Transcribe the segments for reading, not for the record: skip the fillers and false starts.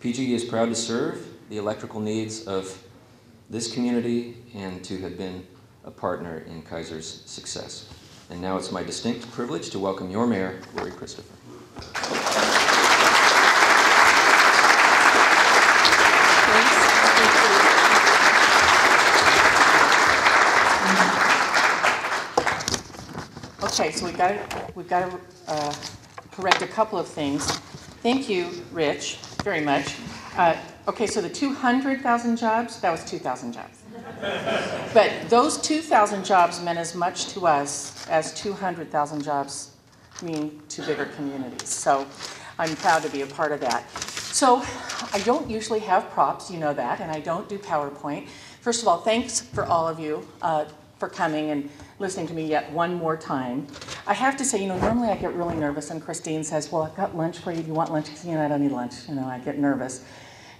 PGE is proud to serve the electrical needs of this community and to have been a partner in Keizer's success. And now it's my distinct privilege to welcome your mayor, Lori Christopher. Okay, so we've got to correct a couple of things. Thank you, Rich, very much. Okay, so the 200,000 jobs, that was 2,000 jobs. But those 2,000 jobs meant as much to us as 200,000 jobs mean to bigger communities. So I'm proud to be a part of that. So I don't usually have props, you know that, and I don't do PowerPoint. First of all, thanks for all of you for coming and listening to me yet one more time. I have to say, normally I get really nervous and Christine says, well, I've got lunch for you. Do you want lunch? I don't need lunch. I get nervous.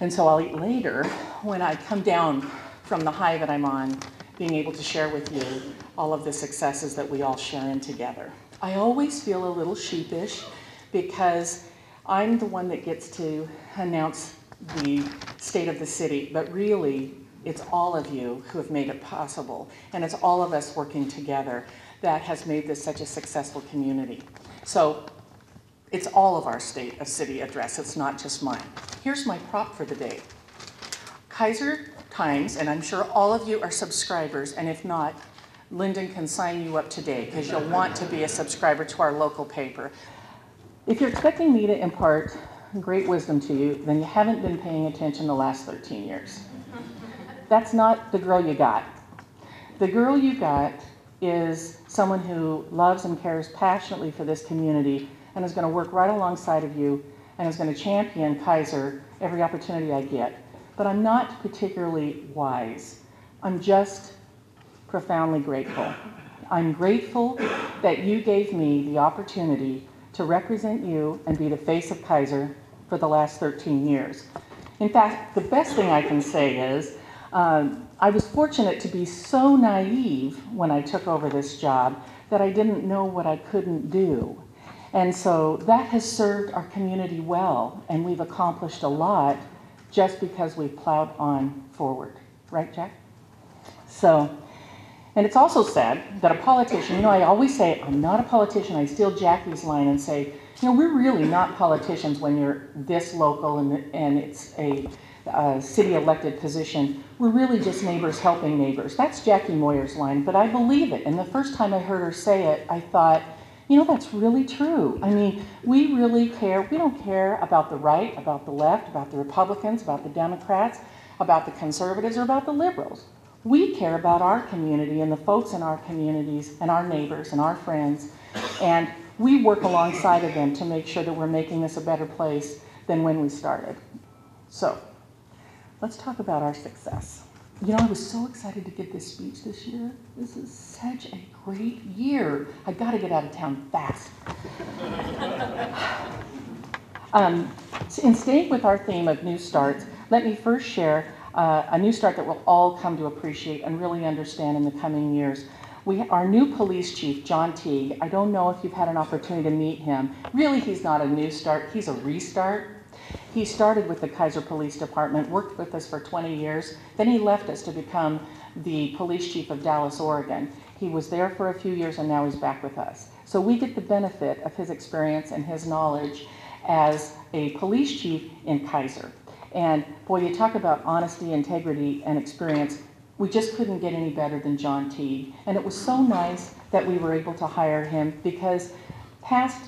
And so I'll eat later when I come down from the high that I'm on, being able to share with you all of the successes that we all share in together. I always feel a little sheepish because I'm the one that gets to announce the state of the city, but really, it's all of you who have made it possible, and it's all of us working together that has made this such a successful community. So it's all of our state of city address, it's not just mine. Here's my prop for the day. Keizer Times, and I'm sure all of you are subscribers, and if not, Lyndon can sign you up today because you'll want to be a subscriber to our local paper. If you're expecting me to impart great wisdom to you, then you haven't been paying attention the last 13 years. That's not the girl you got. The girl you got is someone who loves and cares passionately for this community and is going to work right alongside of you and is going to champion Keizer every opportunity I get. But I'm not particularly wise. I'm just profoundly grateful. I'm grateful that you gave me the opportunity to represent you and be the face of Keizer for the last 13 years. In fact, the best thing I can say is I was fortunate to be so naive when I took over this job that I didn't know what I couldn't do. And so that has served our community well, and we've accomplished a lot just because we've plowed on forward. Right, Jack? So, and it's also said that a politician, I always say, I'm not a politician. I steal Jackie's line and say, we're really not politicians when you're this local and it's a city elected position. We're really just neighbors helping neighbors. That's Jackie Moyer's line, but I believe it. And the first time I heard her say it, I thought, that's really true. I mean, we really care. We don't care about the right, about the left, about the Republicans, about the Democrats, about the conservatives, or about the liberals. We care about our community and the folks in our communities and our neighbors and our friends. And we work alongside of them to make sure that we're making this a better place than when we started. So, let's talk about our success. I was so excited to give this speech this year. This is such a great year. I got to get out of town fast. In staying with our theme of new starts, let me first share a new start that we'll all come to appreciate and really understand in the coming years. Our new police chief, John Teague, I don't know if you've had an opportunity to meet him. Really, he's not a new start, he's a restart. He started with the Keizer Police Department, worked with us for 20 years, then he left us to become the police chief of Dallas, Oregon. He was there for a few years and now he's back with us. So we get the benefit of his experience and his knowledge as a police chief in Keizer. And boy, you talk about honesty, integrity, and experience. We just couldn't get any better than John Teague. And it was so nice that we were able to hire him because past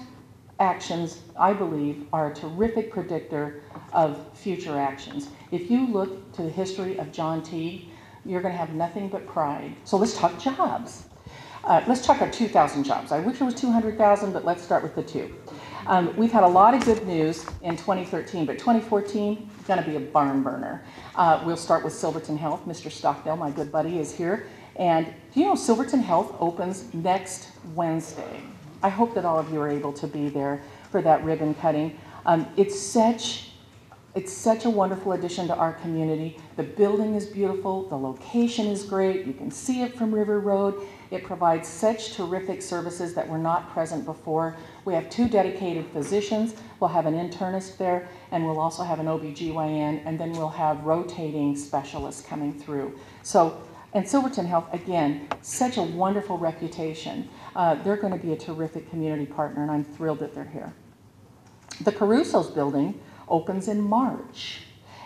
actions, I believe, are a terrific predictor of future actions. If you look to the history of John Teague, you're going to have nothing but pride. So let's talk jobs. Let's talk our 2,000 jobs. I wish it was 200,000, but let's start with the two. We've had a lot of good news in 2013, but 2014 is going to be a barn burner. We'll start with Silverton Health. Mr. Stockdale, my good buddy, is here. And do you know Silverton Health opens next Wednesday? I hope that all of you are able to be there for that ribbon cutting. It's such a wonderful addition to our community. The building is beautiful. The location is great. You can see it from River Road. It provides such terrific services that were not present before. We have 2 dedicated physicians. We'll have an internist there, and we'll also have an OBGYN, and then we'll have rotating specialists coming through. So, and Silverton Health, again, such a wonderful reputation. They're going to be a terrific community partner, and I'm thrilled that they're here. The Caruso's building opens in March,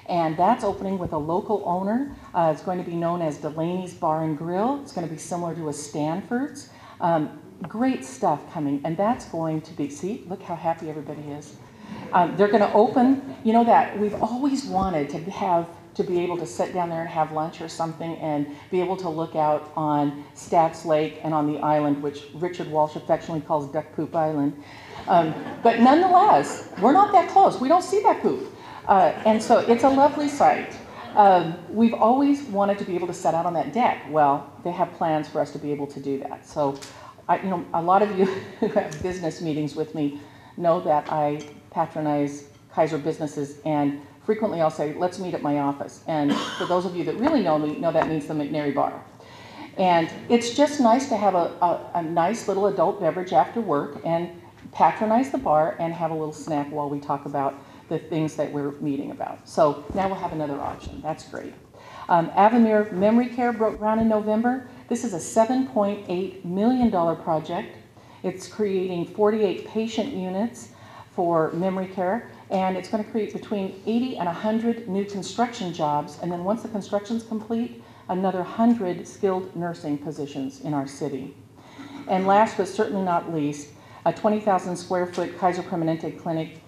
and that's opening with a local owner. It's going to be known as Delaney's Bar and Grill. It's going to be similar to a Stanford's. Great stuff coming, and that's going to be, see, look how happy everybody is. They're going to open, you know, that we've always wanted to be able to sit down there and have lunch or something and be able to look out on Stats Lake and on the island, which Richard Walsh affectionately calls Duck Poop Island. But nonetheless, we're not that close. We don't see that poop. And so it's a lovely sight. We've always wanted to be able to set out on that deck. Well, they have plans for us to be able to do that. So, you know, a lot of you who have business meetings with me know that I patronize Keizer businesses, and frequently I'll say, let's meet at my office. And for those of you that really know me, know that means the McNary Bar. And it's just nice to have a nice little adult beverage after work and patronize the bar and have a little snack while we talk about the things that we're meeting about. So now we'll have another option. That's great. Avamere Memory Care broke ground in November. This is a $7.8 million project. It's creating 48 patient units for memory care, and it's going to create between 80 and 100 new construction jobs, and then once the construction's complete, another 100 skilled nursing positions in our city. And last but certainly not least, a 20,000 square foot Keizer Permanente clinic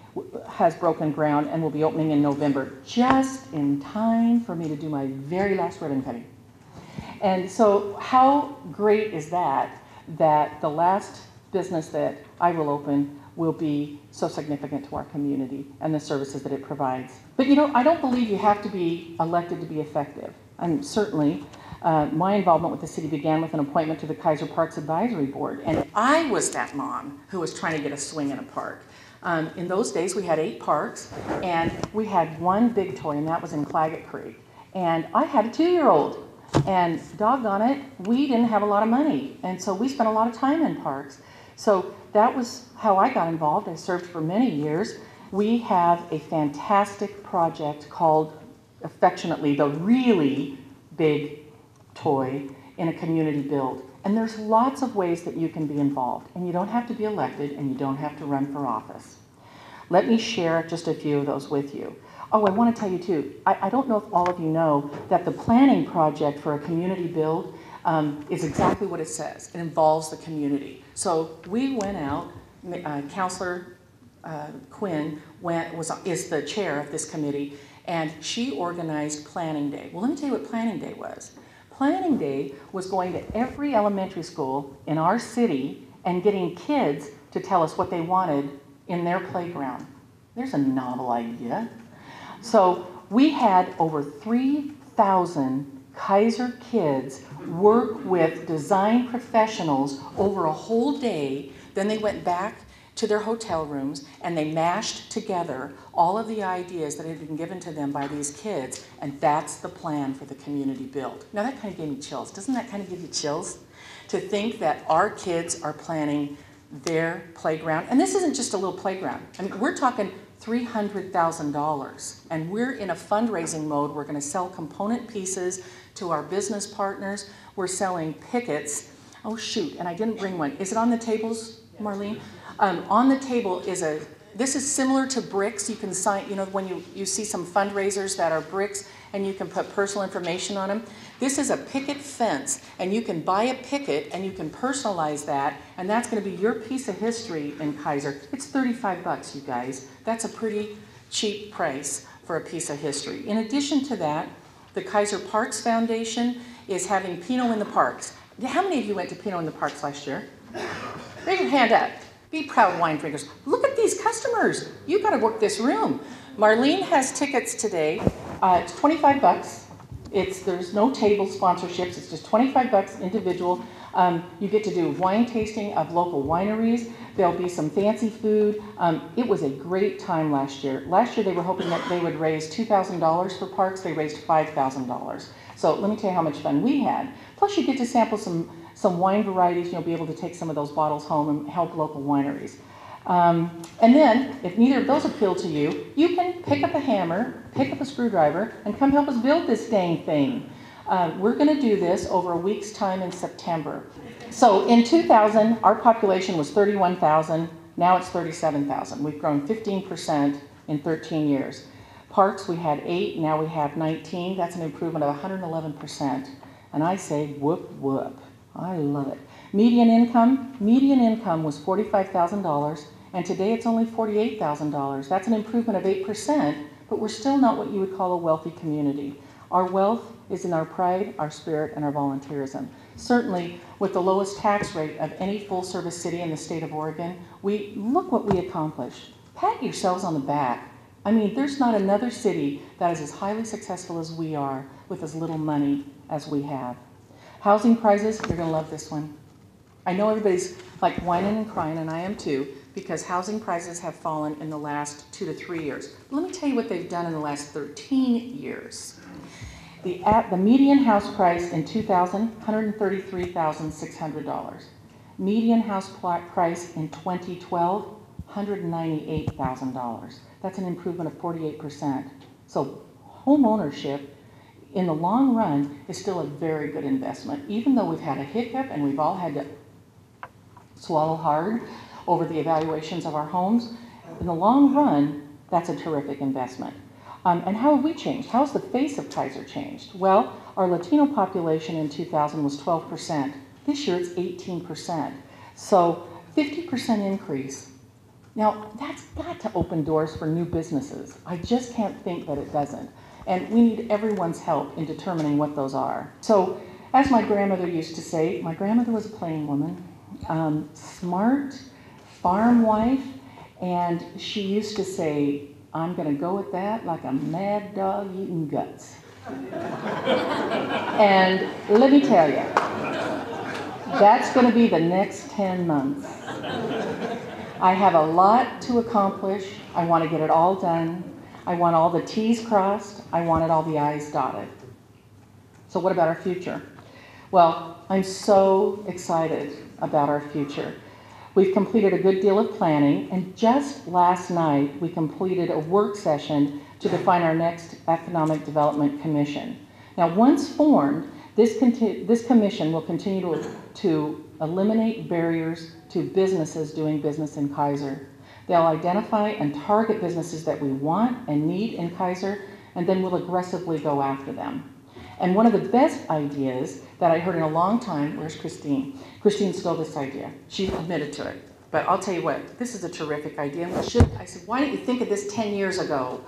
has broken ground and will be opening in November, just in time for me to do my very last ribbon cutting. And so how great is that the last business that I will open will be so significant to our community and the services that it provides. But you know, I don't believe you have to be elected to be effective. And certainly, my involvement with the city began with an appointment to the Keizer Parks Advisory Board. And I was that mom who was trying to get a swing in a park. In those days, we had 8 parks, and we had one big toy, and that was in Claggett Creek. And I had a 2-year-old. And doggone it, we didn't have a lot of money. And so we spent a lot of time in parks. So that was how I got involved. I served for many years. We have a fantastic project called, affectionately, the Really Big Toy in a community build. And there's lots of ways that you can be involved. And you don't have to be elected, and you don't have to run for office. Let me share just a few of those with you. Oh, I want to tell you too, I don't know if all of you know that the planning project for a community build is exactly what it says. It involves the community. So we went out, Councilor Quinn is the chair of this committee, and she organized Planning Day. Well, let me tell you what Planning Day was. Planning Day was going to every elementary school in our city and getting kids to tell us what they wanted in their playground. There's a novel idea. So we had over 3,000 Keizer kids work with design professionals over a whole day. Then they went back to their hotel rooms and they mashed together all of the ideas that had been given to them by these kids, and that's the plan for the community build. Now that kind of gave me chills. Doesn't that kind of give you chills? To think that our kids are planning their playground, and this isn't just a little playground. I mean, we're talking $300,000, and we're in a fundraising mode. We're going to sell component pieces to our business partners. We're selling pickets. Oh shoot, and I didn't bring one. Is it on the tables, Marlene? On the table is this is similar to bricks. You can sign, you know, when you see some fundraisers that are bricks and you can put personal information on them. This is a picket fence, and you can buy a picket and you can personalize that, and that's going to be your piece of history in Keizer. It's $35, you guys. That's a pretty cheap price for a piece of history. In addition to that, the Keizer Parks Foundation is having Pinot in the Parks. How many of you went to Pinot in the Parks last year? Raise your hand up. Be proud wine drinkers. Look at these customers. You got to work this room. Marlene has tickets today. It's $25. There's no table sponsorships. It's just $25 individual. You get to do wine tasting of local wineries. There'll be some fancy food. It was a great time last year. Last year they were hoping that they would raise $2,000 for parks. They raised $5,000. So let me tell you how much fun we had. Plus you get to sample some some wine varieties. You'll be able to take some of those bottles home and help local wineries. And then, if neither of those appeal to you, you can pick up a hammer, pick up a screwdriver, and come help us build this dang thing. We're going to do this over a week's time in September. So in 2000, our population was 31,000. Now it's 37,000. We've grown 15% in 13 years. Parks, we had 8, now we have 19. That's an improvement of 111%. And I say, whoop, whoop. I love it. Median income was $45,000, and today it's only $48,000. That's an improvement of 8%, but we're still not what you would call a wealthy community. Our wealth is in our pride, our spirit, and our volunteerism. Certainly, with the lowest tax rate of any full-service city in the state of Oregon, look what we accomplished. Pat yourselves on the back. I mean, there's not another city that is as highly successful as we are with as little money as we have. Housing prices, you're going to love this one. I know everybody's like whining and crying, and I am too, because housing prices have fallen in the last 2 to 3 years. But let me tell you what they've done in the last 13 years. The median house price in 2000, $133,600. Median house price in 2012, $198,000. That's an improvement of 48%. So home ownership in the long run is still a very good investment, even though we've had a hiccup and we've all had to swallow hard over the evaluations of our homes. In the long run, that's a terrific investment. And how have we changed? How has the face of Keizer changed? Well, our Latino population in 2000 was 12%. This year it's 18%. So 50% increase. Now, that's got to open doors for new businesses. I just can't think that it doesn't. And we need everyone's help in determining what those are. So, as my grandmother used to say, my grandmother was a plain woman, smart, farm wife, and she used to say, I'm going to go at that like a mad dog eating guts. And let me tell you, that's going to be the next 10 months. I have a lot to accomplish. I want to get it all done. I want all the T's crossed. I wanted all the I's dotted. So what about our future? Well, I'm so excited about our future. We've completed a good deal of planning, and just last night we completed a work session to define our next Economic Development Commission. Now, once formed, this commission will continue to eliminate barriers to businesses doing business in Keizer. They'll identify and target businesses that we want and need in Keizer, and then we'll aggressively go after them. And one of the best ideas that I heard in a long time, where's Christine? Christine stole this idea. She admitted to it. But I'll tell you what, this is a terrific idea. I said, why didn't you think of this 10 years ago?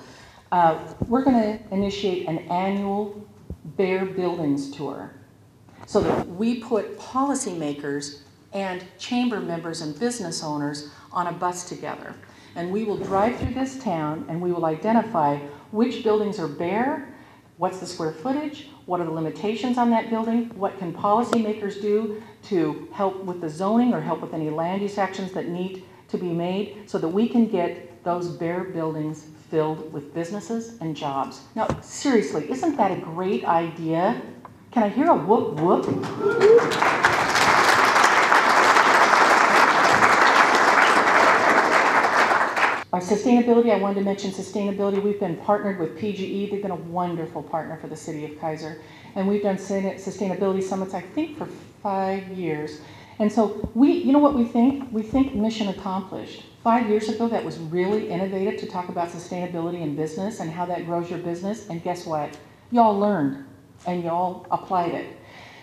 We're going to initiate an annual Bear Buildings tour so that we put policymakers and chamber members and business owners on a bus together. And we will drive through this town and we will identify which buildings are bare, what's the square footage, what are the limitations on that building, what can policymakers do to help with the zoning or help with any land use actions that need to be made so that we can get those bare buildings filled with businesses and jobs. Now, seriously, isn't that a great idea? Can I hear a whoop whoop? Sustainability, I wanted to mention sustainability. We've been partnered with PGE. They've been a wonderful partner for the city of Keizer. And we've done sustainability summits, I think, for 5 years. And so you know what we think? We think mission accomplished. 5 years ago, that was really innovative to talk about sustainability in business and how that grows your business. And guess what? Y'all learned and y'all applied it.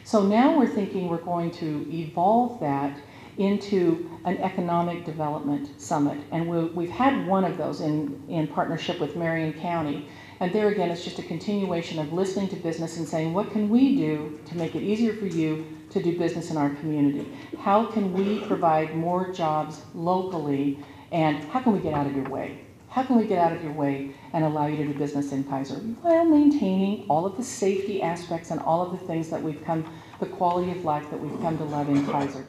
So now we're thinking we're going to evolve that into an economic development summit. And we've had one of those in partnership with Marion County. And there again, it's just a continuation of listening to business and saying, what can we do to make it easier for you to do business in our community? How can we provide more jobs locally? And how can we get out of your way? How can we get out of your way and allow you to do business in Keizer while maintaining all of the safety aspects and all of the things that the quality of life that we've come to love in Keizer?